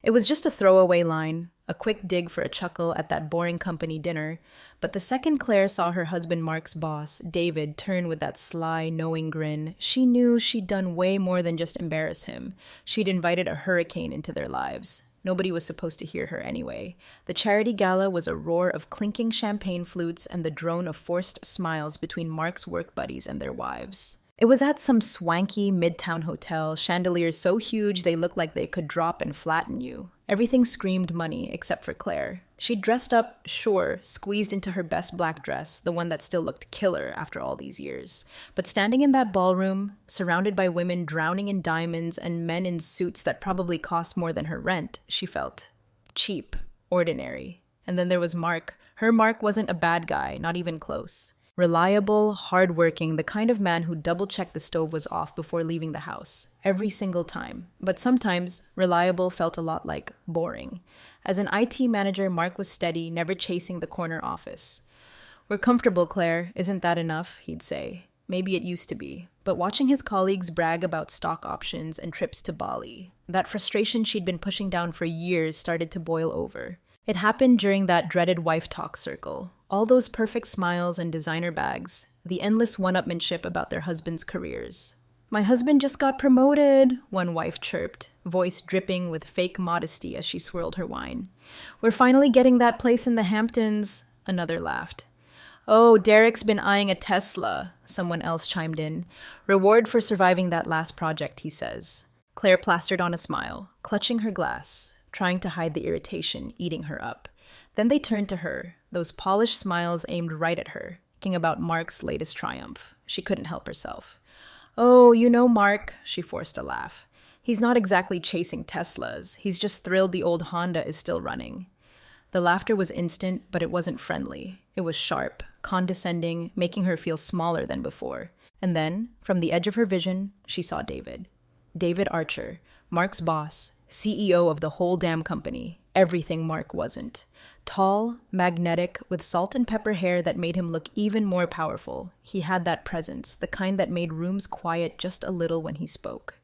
It was just a throwaway line, a quick dig for a chuckle at that boring company dinner, but the second Claire saw her husband Mark's boss, David, turn with that sly, knowing grin, she knew she'd done way more than just embarrass him. She'd invited a hurricane into their lives. Nobody was supposed to hear her anyway. The charity gala was a roar of clinking champagne flutes and the drone of forced smiles between Mark's work buddies and their wives. It was at some swanky midtown hotel, chandeliers so huge they looked like they could drop and flatten you. Everything screamed money, except for Claire. She dressed up, sure, squeezed into her best black dress, the one that still looked killer after all these years. But standing in that ballroom, surrounded by women drowning in diamonds and men in suits that probably cost more than her rent, she felt cheap, ordinary. And then there was Mark. Her Mark wasn't a bad guy, not even close. Reliable, hardworking, the kind of man who double-checked the stove was off before leaving the house, every single time. But sometimes, reliable felt a lot like boring. As an IT manager, Mark was steady, never chasing the corner office. "We're comfortable, Claire. Isn't that enough?" he'd say. Maybe it used to be. But watching his colleagues brag about stock options and trips to Bali, that frustration she'd been pushing down for years started to boil over. It happened during that dreaded wife talk circle. All those perfect smiles and designer bags, the endless one-upmanship about their husbands' careers. "My husband just got promoted," one wife chirped, voice dripping with fake modesty as she swirled her wine. "We're finally getting that place in the Hamptons," another laughed. "Oh, Derek's been eyeing a Tesla," someone else chimed in. "Reward for surviving that last project, he says." Claire plastered on a smile, clutching her glass, trying to hide the irritation eating her up. Then they turned to her, those polished smiles aimed right at her, thinking about Mark's latest triumph. She couldn't help herself. "Oh, you know Mark," she forced a laugh. "He's not exactly chasing Teslas. He's just thrilled the old Honda is still running." The laughter was instant, but it wasn't friendly. It was sharp, condescending, making her feel smaller than before. And then, from the edge of her vision, she saw David. David Archer, Mark's boss, CEO of the whole damn company. Everything Mark wasn't. Tall, magnetic, with salt and pepper hair that made him look even more powerful. He had that presence, the kind that made rooms quiet just a little when he spoke.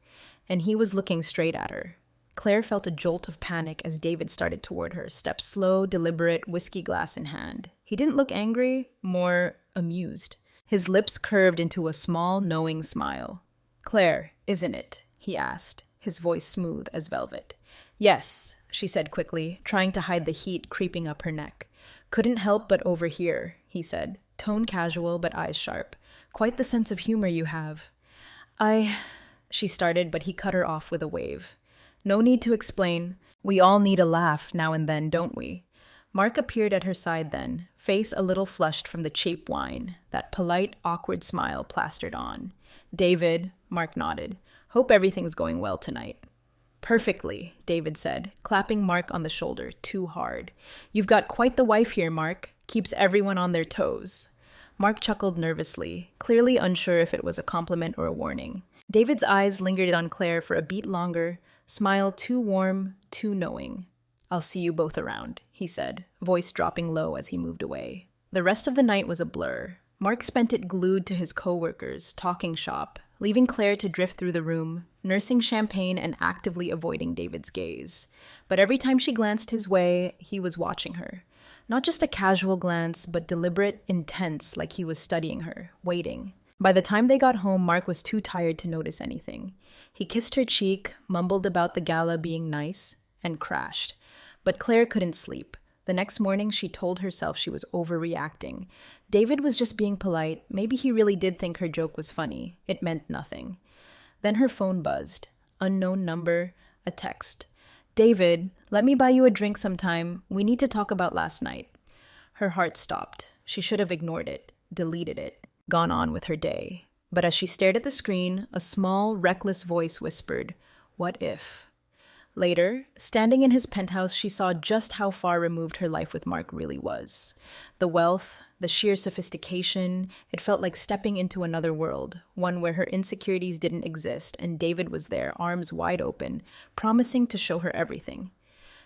And he was looking straight at her. Claire felt a jolt of panic as David started toward her, stepped slow, deliberate, whiskey glass in hand. He didn't look angry, more amused. His lips curved into a small, knowing smile. "Claire, isn't it?" he asked, his voice smooth as velvet. "Yes," she said quickly, trying to hide the heat creeping up her neck. "Couldn't help but overhear," he said, tone casual but eyes sharp. "Quite the sense of humor you have." She started, but he cut her off with a wave. "No need to explain. We all need a laugh now and then, don't we?" Mark appeared at her side then, face a little flushed from the cheap wine, that polite, awkward smile plastered on. "David," Mark nodded. "Hope everything's going well tonight." "Perfectly," David said, clapping Mark on the shoulder too hard. "You've got quite the wife here, Mark. Keeps everyone on their toes." Mark chuckled nervously, clearly unsure if it was a compliment or a warning. David's eyes lingered on Claire for a beat longer, smile too warm, too knowing. "I'll see you both around," he said, voice dropping low as he moved away. The rest of the night was a blur. Mark spent it glued to his co-workers, talking shop, leaving Claire to drift through the room, nursing champagne and actively avoiding David's gaze. But every time she glanced his way, he was watching her. Not just a casual glance, but deliberate, intense, like he was studying her, waiting. By the time they got home, Mark was too tired to notice anything. He kissed her cheek, mumbled about the gala being nice, and crashed. But Claire couldn't sleep. The next morning, she told herself she was overreacting. David was just being polite. Maybe he really did think her joke was funny. It meant nothing. Then her phone buzzed. Unknown number, a text. "David, let me buy you a drink sometime. We need to talk about last night." Her heart stopped. She should have ignored it, deleted it, gone on with her day. But as she stared at the screen, a small, reckless voice whispered, "What if?" Later, standing in his penthouse, she saw just how far removed her life with Mark really was. The wealth, the sheer sophistication, it felt like stepping into another world, one where her insecurities didn't exist, and David was there, arms wide open, promising to show her everything.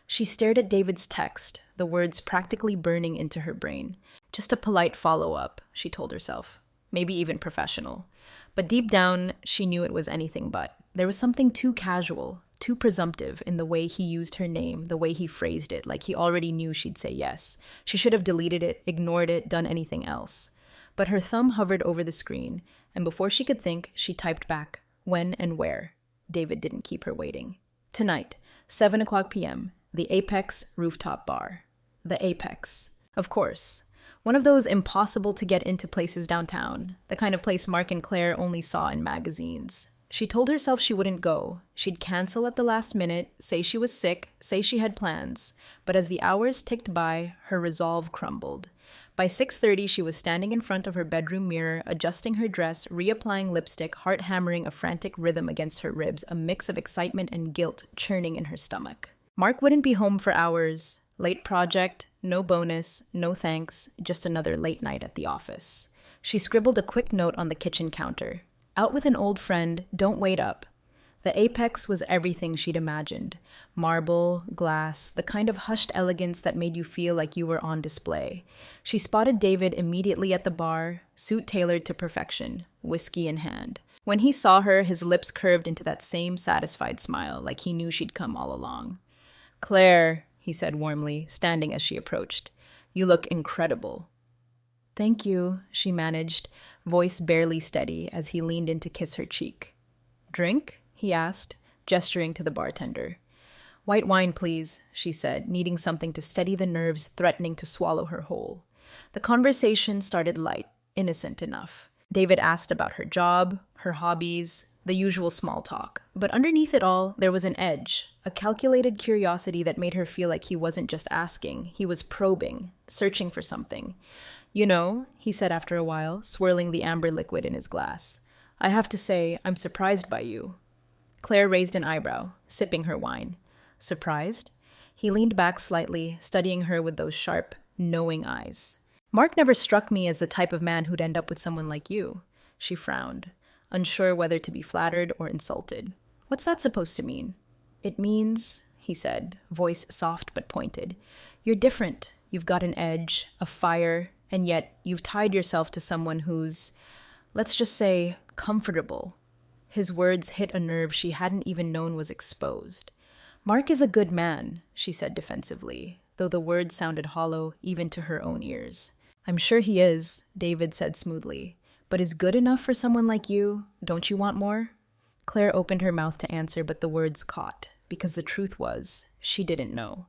She stared at David's text, the words practically burning into her brain. Just a polite follow-up, she told herself. Maybe even professional. But deep down, she knew it was anything but. There was something too casual, too presumptive in the way he used her name, the way he phrased it, like he already knew she'd say yes. She should have deleted it, ignored it, done anything else. But her thumb hovered over the screen, and before she could think, she typed back, when and where. David didn't keep her waiting. Tonight, 7 o'clock p.m., the Apex Rooftop Bar. The Apex. Of course. One of those impossible to get into places downtown, the kind of place Mark and Claire only saw in magazines. She told herself she wouldn't go. She'd cancel at the last minute, say she was sick, say she had plans. But as the hours ticked by, her resolve crumbled. By 6:30, she was standing in front of her bedroom mirror, adjusting her dress, reapplying lipstick, heart hammering a frantic rhythm against her ribs, a mix of excitement and guilt churning in her stomach. Mark wouldn't be home for hours. Late project, no bonus, no thanks, just another late night at the office. She scribbled a quick note on the kitchen counter. Out with an old friend, don't wait up. The Apex was everything she'd imagined. Marble, glass, the kind of hushed elegance that made you feel like you were on display. She spotted David immediately at the bar, suit tailored to perfection, whiskey in hand. When he saw her, his lips curved into that same satisfied smile, like he knew she'd come all along. "Claire," he said warmly, standing as she approached, "you look incredible." "Thank you," she managed, voice barely steady as he leaned in to kiss her cheek. "Drink?" he asked, gesturing to the bartender. "White wine, please," she said, needing something to steady the nerves threatening to swallow her whole. The conversation started light, innocent enough. David asked about her job, her hobbies, the usual small talk. But underneath it all, there was an edge, a calculated curiosity that made her feel like he wasn't just asking, he was probing, searching for something. "You know," he said after a while, swirling the amber liquid in his glass, "I have to say, I'm surprised by you." Claire raised an eyebrow, sipping her wine. Surprised? He leaned back slightly, studying her with those sharp, knowing eyes. "Mark never struck me as the type of man who'd end up with someone like you." She frowned, unsure whether to be flattered or insulted. "What's that supposed to mean?" "It means," he said, voice soft but pointed, "you're different. You've got an edge, a fire, and yet you've tied yourself to someone who's, let's just say, comfortable." His words hit a nerve she hadn't even known was exposed. "Mark is a good man," she said defensively, though the words sounded hollow even to her own ears. "I'm sure he is," David said smoothly. "But is good enough for someone like you? Don't you want more?" Claire opened her mouth to answer, but the words caught, because the truth was, she didn't know.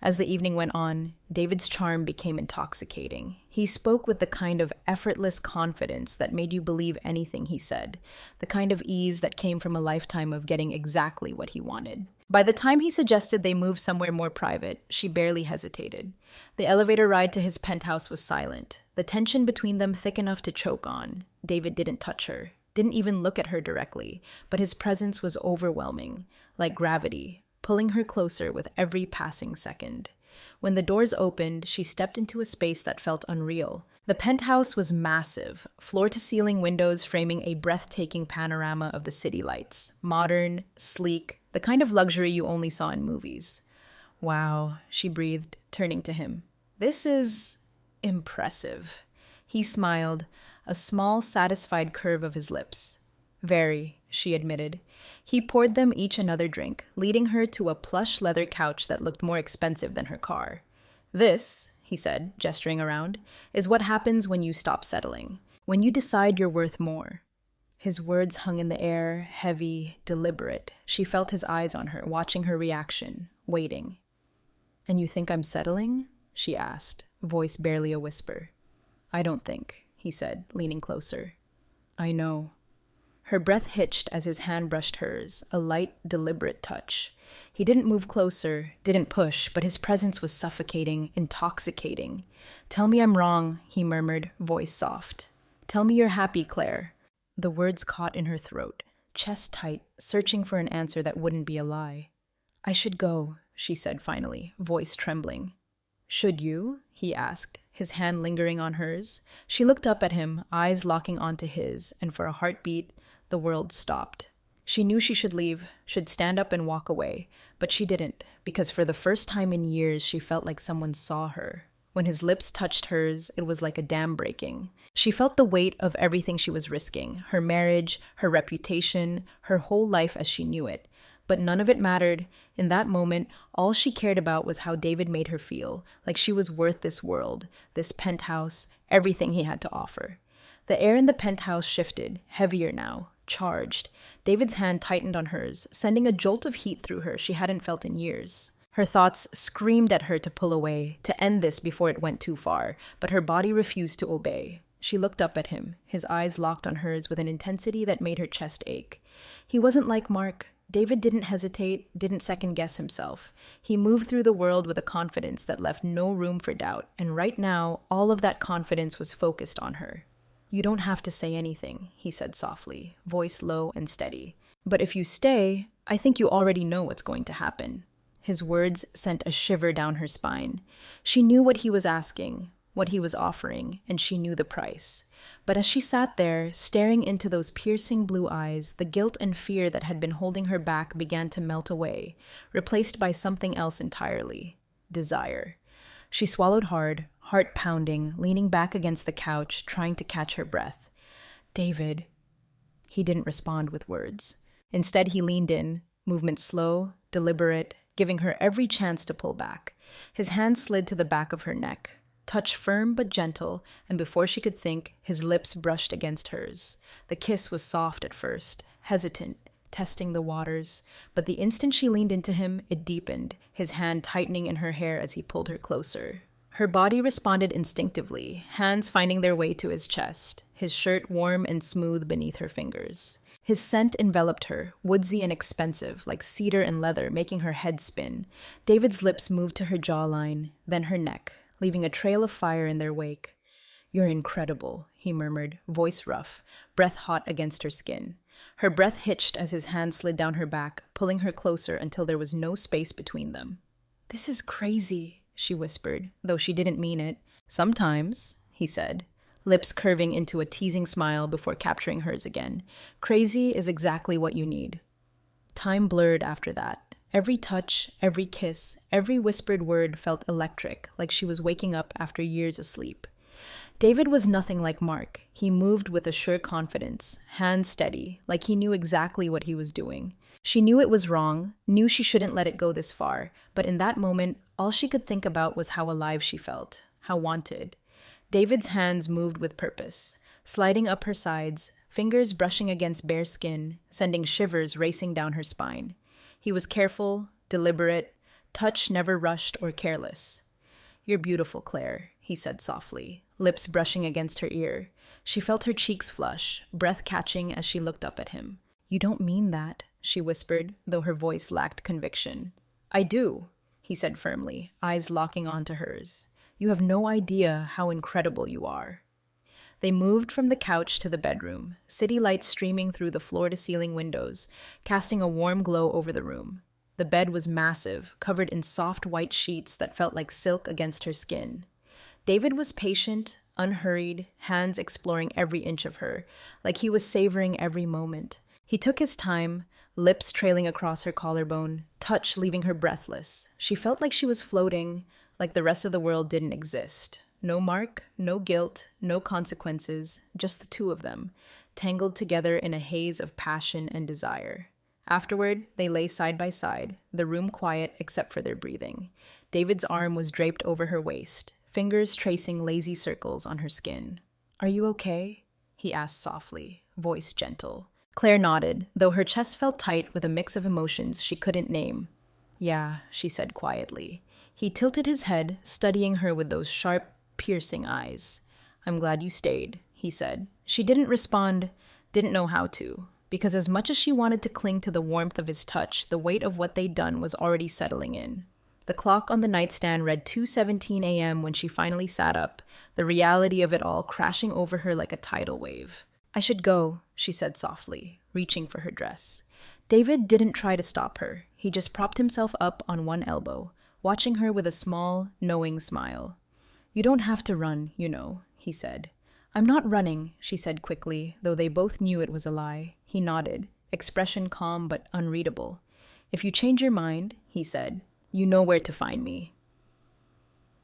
As the evening went on, David's charm became intoxicating. He spoke with the kind of effortless confidence that made you believe anything he said, the kind of ease that came from a lifetime of getting exactly what he wanted. By the time he suggested they move somewhere more private, she barely hesitated. The elevator ride to his penthouse was silent, the tension between them thick enough to choke on. David didn't touch her, didn't even look at her directly, but his presence was overwhelming, like gravity, pulling her closer with every passing second. When the doors opened, she stepped into a space that felt unreal. The penthouse was massive, floor-to-ceiling windows framing a breathtaking panorama of the city lights. Modern, sleek, the kind of luxury you only saw in movies. "Wow," she breathed, turning to him. "This is impressive." He smiled, a small, satisfied curve of his lips. "Very," she admitted. He poured them each another drink, leading her to a plush leather couch that looked more expensive than her car. "This," he said, gesturing around, "is what happens when you stop settling, when you decide you're worth more." His words hung in the air, heavy, deliberate. She felt his eyes on her, watching her reaction, waiting. "And you think I'm settling?" she asked, voice barely a whisper. "I don't think," he said, leaning closer. "I know." Her breath hitched as his hand brushed hers, a light, deliberate touch. He didn't move closer, didn't push, but his presence was suffocating, intoxicating. "Tell me I'm wrong," he murmured, voice soft. "Tell me you're happy, Claire." The words caught in her throat, chest tight, searching for an answer that wouldn't be a lie. "I should go," she said finally, voice trembling. "Should you?" he asked, his hand lingering on hers. She looked up at him, eyes locking onto his, and for a heartbeat, the world stopped. She knew she should leave, should stand up and walk away, but she didn't, because for the first time in years she felt like someone saw her. When his lips touched hers, it was like a dam breaking. She felt the weight of everything she was risking, her marriage, her reputation, her whole life as she knew it. But none of it mattered. In that moment, all she cared about was how David made her feel, like she was worth this world, this penthouse, everything he had to offer. The air in the penthouse shifted, heavier now, charged. David's hand tightened on hers, sending a jolt of heat through her she hadn't felt in years. Her thoughts screamed at her to pull away, to end this before it went too far, but her body refused to obey. She looked up at him, his eyes locked on hers with an intensity that made her chest ache. He wasn't like Mark. David didn't hesitate, didn't second-guess himself. He moved through the world with a confidence that left no room for doubt, and right now, all of that confidence was focused on her. "You don't have to say anything," he said softly, voice low and steady. "But if you stay, I think you already know what's going to happen." His words sent a shiver down her spine. She knew what he was asking, what he was offering, and she knew the price. But as she sat there, staring into those piercing blue eyes, the guilt and fear that had been holding her back began to melt away, replaced by something else entirely: desire. She swallowed hard, heart pounding, leaning back against the couch, trying to catch her breath. "David." He didn't respond with words. Instead, he leaned in, movement slow, deliberate, giving her every chance to pull back. His hand slid to the back of her neck, touch firm but gentle, and before she could think, his lips brushed against hers. The kiss was soft at first, hesitant, testing the waters, but the instant she leaned into him, it deepened, his hand tightening in her hair as he pulled her closer. Her body responded instinctively, hands finding their way to his chest, his shirt warm and smooth beneath her fingers. His scent enveloped her, woodsy and expensive, like cedar and leather, making her head spin. David's lips moved to her jawline, then her neck, leaving a trail of fire in their wake. "You're incredible," he murmured, voice rough, breath hot against her skin. Her breath hitched as his hand slid down her back, pulling her closer until there was no space between them. "This is crazy," she whispered, though she didn't mean it. "Sometimes," he said, lips curving into a teasing smile before capturing hers again. "Crazy is exactly what you need." Time blurred after that. Every touch, every kiss, every whispered word felt electric, like she was waking up after years asleep. David was nothing like Mark. He moved with a sure confidence, hands steady, like he knew exactly what he was doing. She knew it was wrong, knew she shouldn't let it go this far, but in that moment, all she could think about was how alive she felt, how wanted. David's hands moved with purpose, sliding up her sides, fingers brushing against bare skin, sending shivers racing down her spine. He was careful, deliberate, touch never rushed or careless. "You're beautiful, Claire," he said softly, lips brushing against her ear. She felt her cheeks flush, breath catching as she looked up at him. "You don't mean that," she whispered, though her voice lacked conviction. "I do," he said firmly, eyes locking onto hers. "You have no idea how incredible you are." They moved from the couch to the bedroom, city lights streaming through the floor-to-ceiling windows, casting a warm glow over the room. The bed was massive, covered in soft white sheets that felt like silk against her skin. David was patient, unhurried, hands exploring every inch of her, like he was savoring every moment. He took his time, lips trailing across her collarbone, touch leaving her breathless. She felt like she was floating, like the rest of the world didn't exist. No Mark, no guilt, no consequences, just the two of them, tangled together in a haze of passion and desire. Afterward, they lay side by side, the room quiet except for their breathing. David's arm was draped over her waist, fingers tracing lazy circles on her skin. "Are you okay?" he asked softly, voice gentle. Claire nodded, though her chest felt tight with a mix of emotions she couldn't name. "Yeah," she said quietly. He tilted his head, studying her with those sharp, piercing eyes. "I'm glad you stayed," he said. She didn't respond, didn't know how to, because as much as she wanted to cling to the warmth of his touch, the weight of what they'd done was already settling in. The clock on the nightstand read 2:17 a.m. when she finally sat up, the reality of it all crashing over her like a tidal wave. "I should go," she said softly, reaching for her dress. David didn't try to stop her. He just propped himself up on one elbow, watching her with a small, knowing smile. "You don't have to run, you know," he said. "I'm not running," she said quickly, though they both knew it was a lie. He nodded, expression calm but unreadable. "If you change your mind," he said, "you know where to find me."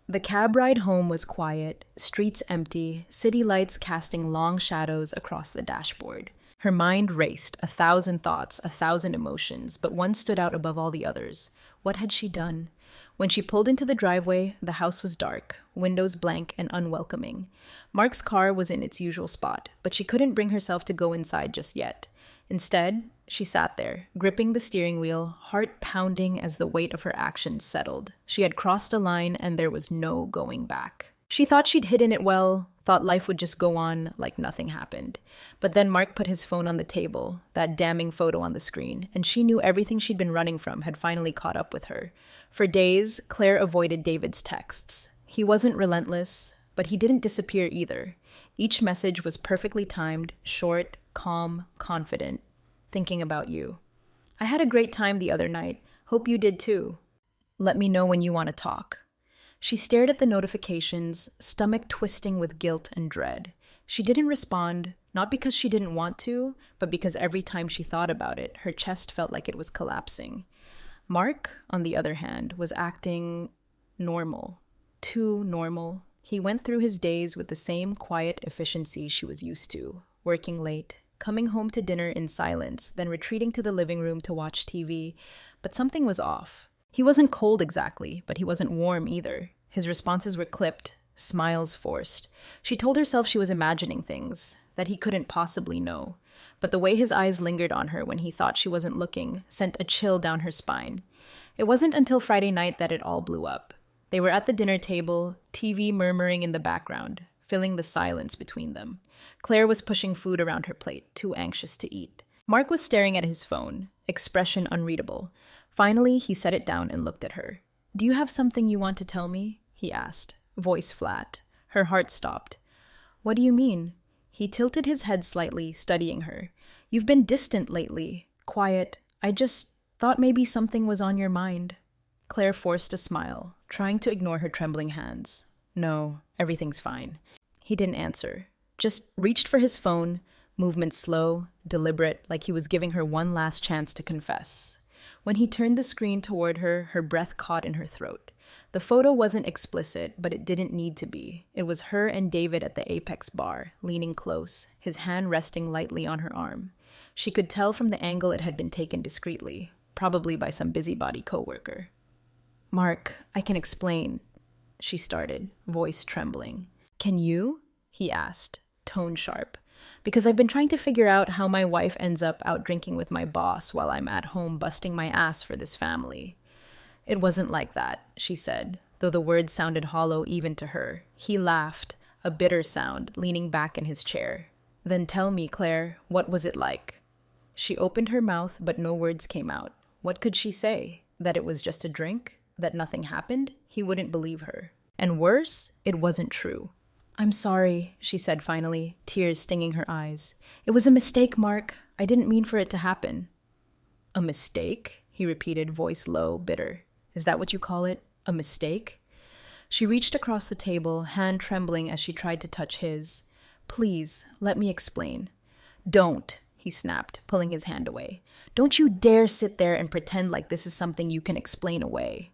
The cab ride home was quiet, streets empty, city lights casting long shadows across the dashboard. Her mind raced, 1,000 thoughts, 1,000 emotions, but one stood out above all the others. What had she done? When she pulled into the driveway, the house was dark, windows blank and unwelcoming. Mark's car was in its usual spot, but she couldn't bring herself to go inside just yet. Instead, she sat there, gripping the steering wheel, heart pounding as the weight of her actions settled. She had crossed a line and there was no going back. She thought she'd hidden it well, thought life would just go on like nothing happened. But then Mark put his phone on the table, that damning photo on the screen, and she knew everything she'd been running from had finally caught up with her. For days, Claire avoided David's texts. He wasn't relentless, but he didn't disappear either. Each message was perfectly timed, short, calm, confident. Thinking about you. I had a great time the other night. Hope you did too. Let me know when you want to talk. She stared at the notifications, stomach twisting with guilt and dread. She didn't respond, not because she didn't want to, but because every time she thought about it, her chest felt like it was collapsing. Mark, on the other hand, was acting normal. Too normal. He went through his days with the same quiet efficiency she was used to, working late, coming home to dinner in silence, then retreating to the living room to watch TV. But something was off. He wasn't cold exactly, but he wasn't warm either. His responses were clipped, smiles forced. She told herself she was imagining things that he couldn't possibly know. But the way his eyes lingered on her when he thought she wasn't looking sent a chill down her spine. It wasn't until Friday night that it all blew up. They were at the dinner table, TV murmuring in the background, filling the silence between them. Claire was pushing food around her plate, too anxious to eat. Mark was staring at his phone, expression unreadable. Finally, he set it down and looked at her. "Do you have something you want to tell me?" he asked, voice flat. Her heart stopped. "What do you mean?" He tilted his head slightly, studying her. "You've been distant lately, quiet. I just thought maybe something was on your mind." Claire forced a smile, trying to ignore her trembling hands. "No, everything's fine." He didn't answer, just reached for his phone, movement slow, deliberate, like he was giving her one last chance to confess. When he turned the screen toward her, her breath caught in her throat. The photo wasn't explicit, but it didn't need to be. It was her and David at the Apex bar, leaning close, his hand resting lightly on her arm. She could tell from the angle it had been taken discreetly, probably by some busybody coworker. "Mark, I can explain," she started, voice trembling. "Can you?" he asked, tone sharp. "Because I've been trying to figure out how my wife ends up out drinking with my boss while I'm at home busting my ass for this family." "It wasn't like that," she said, though the words sounded hollow even to her. He laughed, a bitter sound, leaning back in his chair. "Then tell me, Claire, what was it like?" She opened her mouth, but no words came out. What could she say? That it was just a drink? That nothing happened? He wouldn't believe her. And worse, it wasn't true. "I'm sorry," she said finally, tears stinging her eyes. "It was a mistake, Mark. I didn't mean for it to happen." "A mistake?" he repeated, voice low, bitter. "Is that what you call it? A mistake?" She reached across the table, hand trembling as she tried to touch his. "Please, let me explain." "Don't," he snapped, pulling his hand away. "Don't you dare sit there and pretend like this is something you can explain away."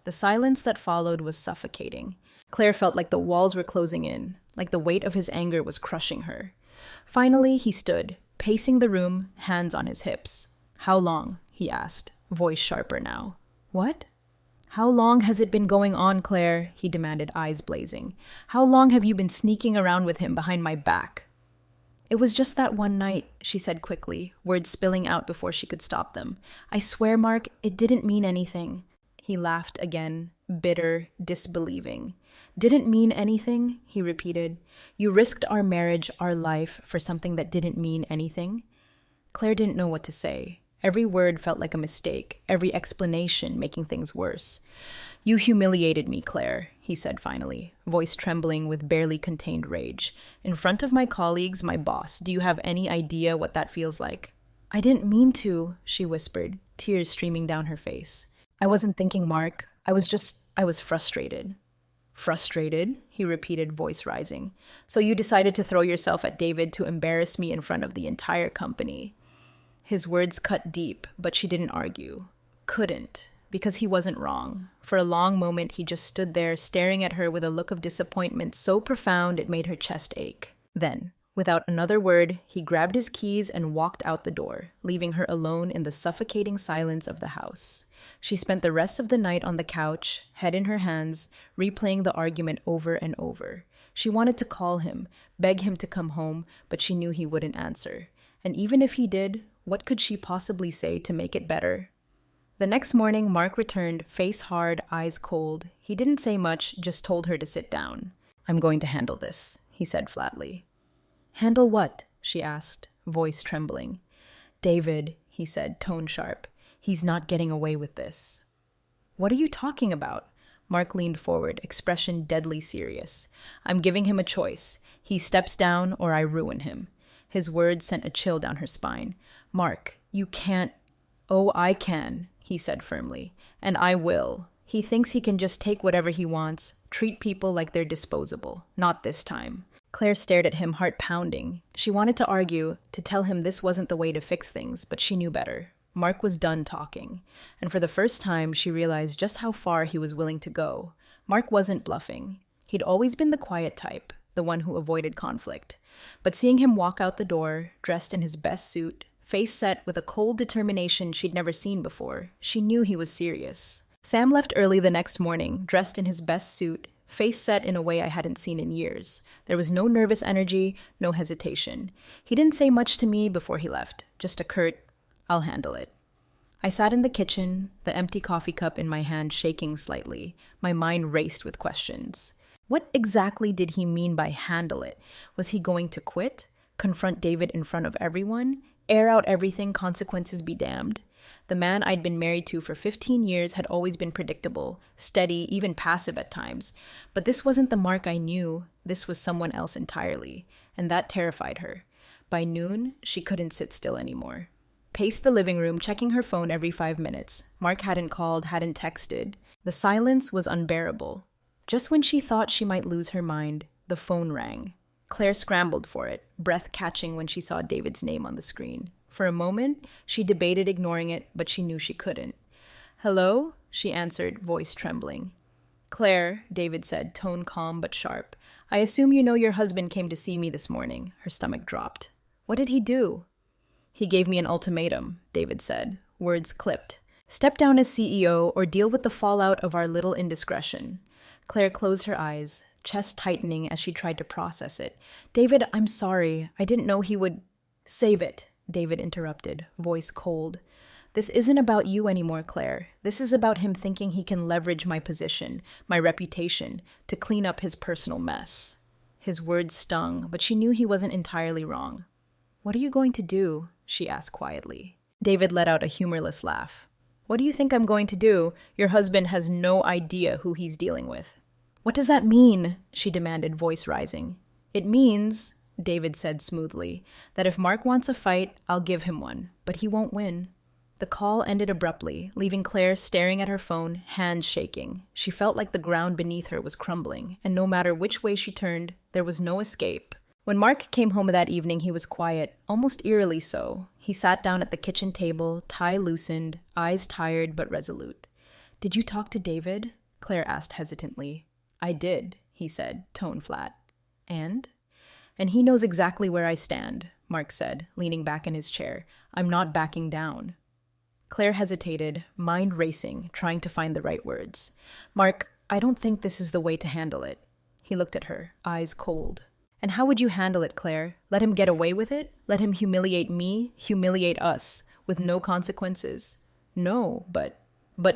The silence that followed was suffocating. Claire felt like the walls were closing in, like the weight of his anger was crushing her. Finally, he stood, pacing the room, hands on his hips. "How long?" he asked, voice sharper now. "What?" "How long has it been going on, Claire?" he demanded, eyes blazing. "How long have you been sneaking around with him behind my back?" "It was just that one night," she said quickly, words spilling out before she could stop them. "I swear, Mark, it didn't mean anything." He laughed again, bitter, disbelieving. "Didn't mean anything?" he repeated. "You risked our marriage, our life, for something that didn't mean anything?" Claire didn't know what to say. Every word felt like a mistake, every explanation making things worse. "You humiliated me, Claire," he said finally, voice trembling with barely contained rage. "In front of my colleagues, my boss. Do you have any idea what that feels like?" "I didn't mean to," she whispered, tears streaming down her face. "I wasn't thinking, Mark. I was frustrated." "Frustrated?" he repeated, voice rising. "So you decided to throw yourself at David to embarrass me in front of the entire company." His words cut deep, but she didn't argue. Couldn't, because he wasn't wrong. For a long moment, he just stood there, staring at her with a look of disappointment so profound it made her chest ache. Then, Without another word, he grabbed his keys and walked out the door, leaving her alone in the suffocating silence of the house. She spent the rest of the night on the couch, head in her hands, replaying the argument over and over. She wanted to call him, beg him to come home, but she knew he wouldn't answer. And even if he did, what could she possibly say to make it better? The next morning, Mark returned, face hard, eyes cold. He didn't say much, just told her to sit down. "I'm going to handle this," he said flatly. "Handle what?" she asked, voice trembling. "David," he said, tone sharp. "He's not getting away with this." "What are you talking about?" Mark leaned forward, expression deadly serious. "I'm giving him a choice. He steps down or I ruin him." His words sent a chill down her spine. "Mark, you can't—" "Oh, I can," he said firmly. "And I will. He thinks he can just take whatever he wants, treat people like they're disposable. Not this time." Claire stared at him, heart pounding. She wanted to argue, to tell him this wasn't the way to fix things, but she knew better. Mark was done talking, and for the first time she realized just how far he was willing to go. Mark wasn't bluffing. He'd always been the quiet type, the one who avoided conflict. But seeing him walk out the door, dressed in his best suit, face set with a cold determination she'd never seen before, she knew he was serious. Sam left early the next morning, dressed in his best suit, face set in a way I hadn't seen in years. There was no nervous energy, no hesitation. He didn't say much to me before he left, just a curt, "I'll handle it." I sat in the kitchen, the empty coffee cup in my hand shaking slightly. My mind raced with questions. What exactly did he mean by handle it? Was he going to quit? Confront David in front of everyone? Air out everything, consequences be damned? The man I'd been married to for 15 years had always been predictable, steady, even passive at times. But this wasn't the Mark I knew. This was someone else entirely. And that terrified her. By noon, she couldn't sit still anymore. Paced the living room, checking her phone every 5 minutes. Mark hadn't called, hadn't texted. The silence was unbearable. Just when she thought she might lose her mind, the phone rang. Claire scrambled for it, breath catching when she saw David's name on the screen. For a moment, she debated ignoring it, but she knew she couldn't. "Hello?" she answered, voice trembling. "Claire," David said, tone calm but sharp. "I assume you know your husband came to see me this morning." Her stomach dropped. "What did he do?" "He gave me an ultimatum," David said, words clipped. "Step down as CEO or deal with the fallout of our little indiscretion." Claire closed her eyes, chest tightening as she tried to process it. "David, I'm sorry. I didn't know he would—" "Save it," David interrupted, voice cold. "This isn't about you anymore, Claire. This is about him thinking he can leverage my position, my reputation, to clean up his personal mess." His words stung, but she knew he wasn't entirely wrong. "What are you going to do?" she asked quietly. David let out a humorless laugh. "What do you think I'm going to do? Your husband has no idea who he's dealing with." "What does that mean?" she demanded, voice rising. "It means," David said smoothly, "that if Mark wants a fight, I'll give him one, but he won't win." The call ended abruptly, leaving Claire staring at her phone, hands shaking. She felt like the ground beneath her was crumbling, and no matter which way she turned, there was no escape. When Mark came home that evening, he was quiet, almost eerily so. He sat down at the kitchen table, tie loosened, eyes tired but resolute. "Did you talk to David?" Claire asked hesitantly. "I did," he said, tone flat. "And?" "And he knows exactly where I stand," Mark said, leaning back in his chair. "I'm not backing down." Claire hesitated, mind racing, trying to find the right words. "Mark, I don't think this is the way to handle it." He looked at her, eyes cold. "And how would you handle it, Claire? Let him get away with it? Let him humiliate me, humiliate us, with no consequences?" "No, but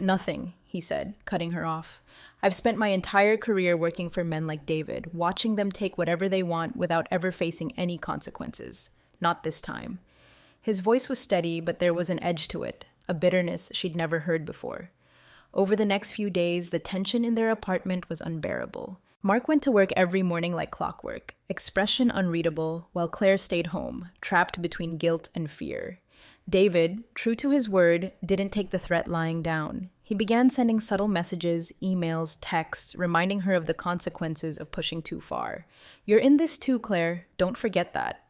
nothing," he said, cutting her off. "I've spent my entire career working for men like David, watching them take whatever they want without ever facing any consequences. Not this time." His voice was steady, but there was an edge to it, a bitterness she'd never heard before. Over the next few days, the tension in their apartment was unbearable. Mark went to work every morning like clockwork, expression unreadable, while Claire stayed home, trapped between guilt and fear. David, true to his word, didn't take the threat lying down. He began sending subtle messages, emails, texts, reminding her of the consequences of pushing too far. "You're in this too, Claire. Don't forget that.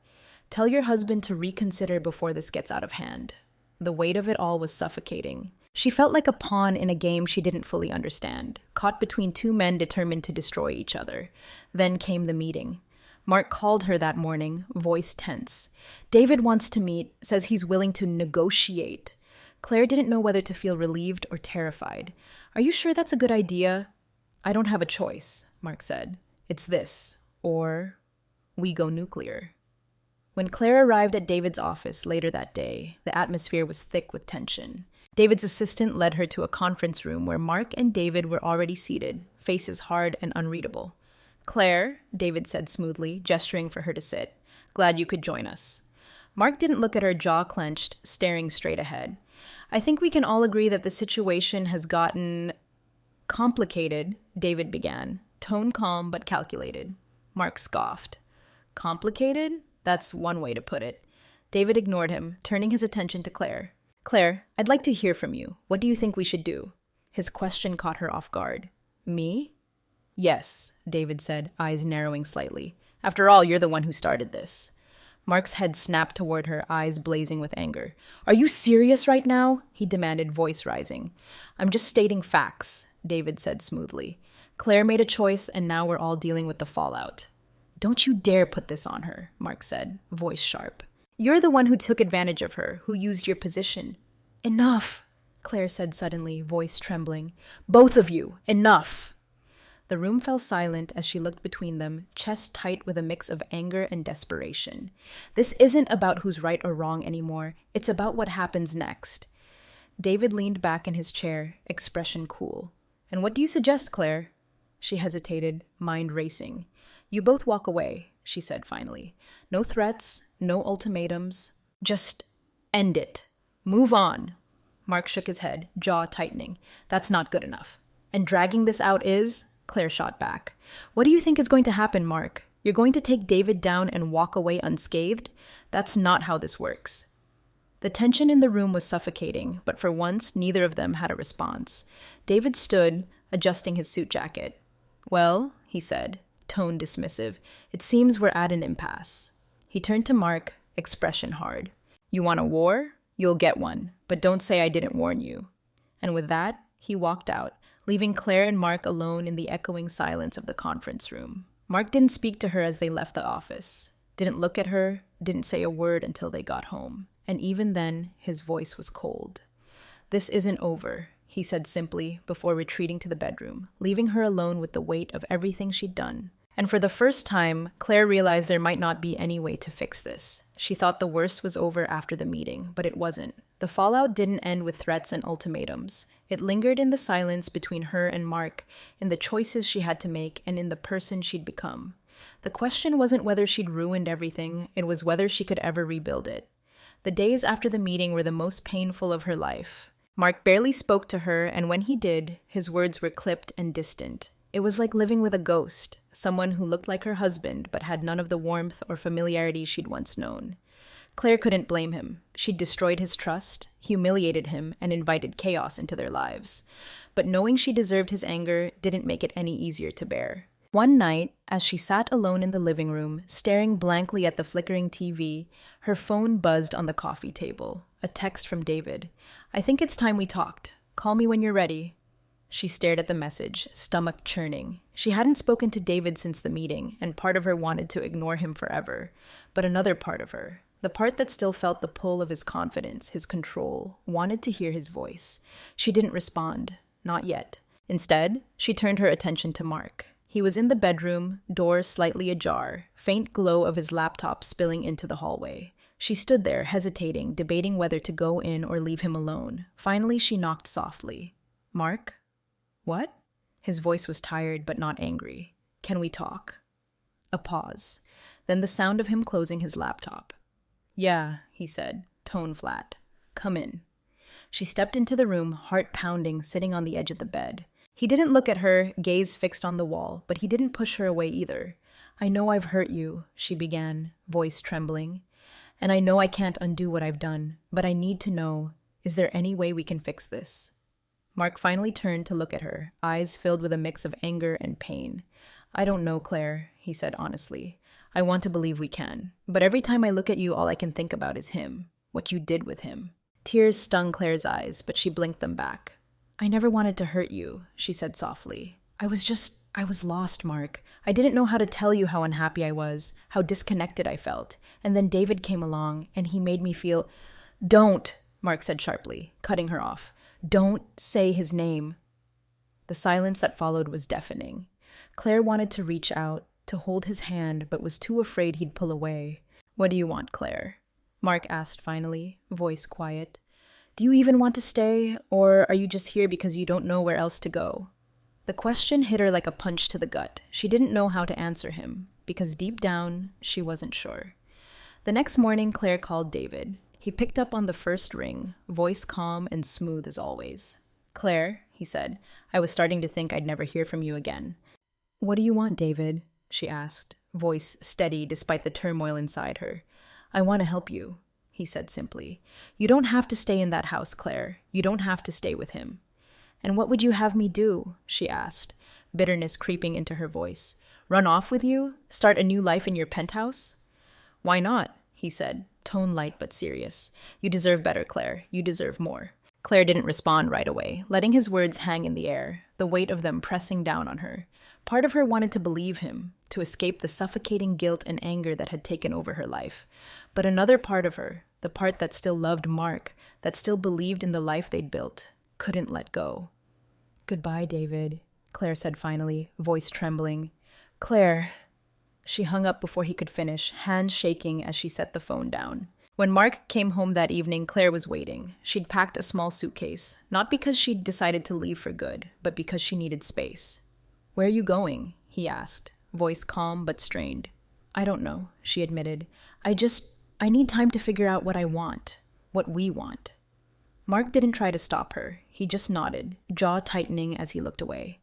Tell your husband to reconsider before this gets out of hand." The weight of it all was suffocating. She felt like a pawn in a game she didn't fully understand, caught between two men determined to destroy each other. Then came the meeting. Mark called her that morning, voice tense. David wants to meet, says he's willing to negotiate. Claire didn't know whether to feel relieved or terrified. Are you sure that's a good idea? I don't have a choice, Mark said. It's this, or we go nuclear. When Claire arrived at David's office later that day, the atmosphere was thick with tension. David's assistant led her to a conference room where Mark and David were already seated, faces hard and unreadable. Claire, David said smoothly, gesturing for her to sit. Glad you could join us. Mark didn't look at her, jaw clenched, staring straight ahead. I think we can all agree that the situation has gotten complicated, David began, tone calm but calculated. Mark scoffed. Complicated? That's one way to put it. David ignored him, turning his attention to Claire. Claire, I'd like to hear from you. What do you think we should do? His question caught her off guard. Me? Yes, David said, eyes narrowing slightly. After all, you're the one who started this. Mark's head snapped toward her, eyes blazing with anger. Are you serious right now? He demanded, voice rising. I'm just stating facts, David said smoothly. Claire made a choice, and now we're all dealing with the fallout. Don't you dare put this on her, Mark said, voice sharp. You're the one who took advantage of her, who used your position. Enough, Claire said suddenly, voice trembling. Both of you, enough. The room fell silent as she looked between them, chest tight with a mix of anger and desperation. This isn't about who's right or wrong anymore. It's about what happens next. David leaned back in his chair, expression cool. And what do you suggest, Claire? She hesitated, mind racing. You both walk away, she said finally. No threats, no ultimatums. Just end it. Move on. Mark shook his head, jaw tightening. That's not good enough. And dragging this out is... Claire shot back. What do you think is going to happen, Mark? You're going to take David down and walk away unscathed? That's not how this works. The tension in the room was suffocating, but for once, neither of them had a response. David stood, adjusting his suit jacket. Well, he said, tone dismissive, it seems we're at an impasse. He turned to Mark, expression hard. You want a war? You'll get one, but don't say I didn't warn you. And with that, he walked out, leaving Claire and Mark alone in the echoing silence of the conference room. Mark didn't speak to her as they left the office, didn't look at her, didn't say a word until they got home. And even then, his voice was cold. This isn't over, he said simply before retreating to the bedroom, leaving her alone with the weight of everything she'd done. And for the first time, Claire realized there might not be any way to fix this. She thought the worst was over after the meeting, but it wasn't. The fallout didn't end with threats and ultimatums. It lingered in the silence between her and Mark, in the choices she had to make, and in the person she'd become. The question wasn't whether she'd ruined everything, it was whether she could ever rebuild it. The days after the meeting were the most painful of her life. Mark barely spoke to her, and when he did, his words were clipped and distant. It was like living with a ghost, someone who looked like her husband but had none of the warmth or familiarity she'd once known. Claire couldn't blame him. She'd destroyed his trust, humiliated him, and invited chaos into their lives. But knowing she deserved his anger didn't make it any easier to bear. One night, as she sat alone in the living room, staring blankly at the flickering TV, her phone buzzed on the coffee table. A text from David. I think it's time we talked. Call me when you're ready. She stared at the message, stomach churning. She hadn't spoken to David since the meeting, and part of her wanted to ignore him forever. But another part of her, the part that still felt the pull of his confidence, his control, wanted to hear his voice. She didn't respond. Not yet. Instead, she turned her attention to Mark. He was in the bedroom, door slightly ajar, faint glow of his laptop spilling into the hallway. She stood there, hesitating, debating whether to go in or leave him alone. Finally, she knocked softly. Mark? What? His voice was tired but not angry. Can we talk? A pause. Then the sound of him closing his laptop. Yeah, he said, tone flat. Come in. She stepped into the room, heart pounding, sitting on the edge of the bed. He didn't look at her, gaze fixed on the wall, but he didn't push her away either. I know I've hurt you, she began, voice trembling. And I know I can't undo what I've done, but I need to know, is there any way we can fix this? Mark finally turned to look at her, eyes filled with a mix of anger and pain. I don't know, Claire, he said honestly. I want to believe we can. But every time I look at you, all I can think about is him, what you did with him. Tears stung Claire's eyes, but she blinked them back. I never wanted to hurt you, she said softly. I was just I was lost, Mark. I didn't know how to tell you how unhappy I was, how disconnected I felt. And then David came along, and he made me feel... Don't, Mark said sharply, cutting her off. Don't say his name. The silence that followed was deafening. Claire wanted to reach out, to hold his hand, but was too afraid he'd pull away. What do you want, Claire? Mark asked finally, voice quiet. Do you even want to stay, or are you just here because you don't know where else to go? The question hit her like a punch to the gut. She didn't know how to answer him, because deep down, she wasn't sure. The next morning, Claire called David. He picked up on the first ring, voice calm and smooth as always. Claire, he said, I was starting to think I'd never hear from you again. What do you want, David? She asked, voice steady despite the turmoil inside her. I want to help you, he said simply. You don't have to stay in that house, Claire. You don't have to stay with him. And what would you have me do? She asked, bitterness creeping into her voice. Run off with you? Start a new life in your penthouse? Why not? He said, tone light but serious. You deserve better, Claire. You deserve more. Claire didn't respond right away, letting his words hang in the air, the weight of them pressing down on her. Part of her wanted to believe him, to escape the suffocating guilt and anger that had taken over her life. But another part of her, the part that still loved Mark, that still believed in the life they'd built, couldn't let go. Goodbye, David, Claire said finally, voice trembling. Claire... She hung up before he could finish, hands shaking as she set the phone down. When Mark came home that evening, Claire was waiting. She'd packed a small suitcase, not because she'd decided to leave for good, but because she needed space. Where are you going? He asked, voice calm but strained. I don't know, she admitted. I need time to figure out what I want, what we want. Mark didn't try to stop her. He just nodded, jaw tightening as he looked away.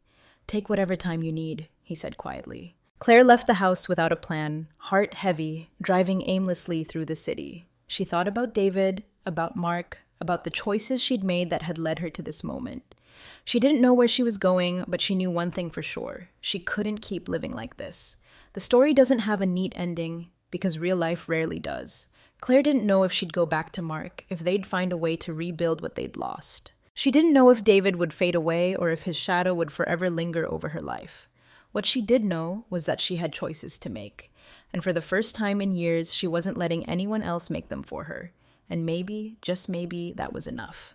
Take whatever time you need, he said quietly. Claire left the house without a plan, heart heavy, driving aimlessly through the city. She thought about David, about Mark, about the choices she'd made that had led her to this moment. She didn't know where she was going, but she knew one thing for sure. She couldn't keep living like this. The story doesn't have a neat ending, because real life rarely does. Claire didn't know if she'd go back to Mark, if they'd find a way to rebuild what they'd lost. She didn't know if David would fade away or if his shadow would forever linger over her life. What she did know was that she had choices to make, and for the first time in years, she wasn't letting anyone else make them for her. And maybe, just maybe, that was enough.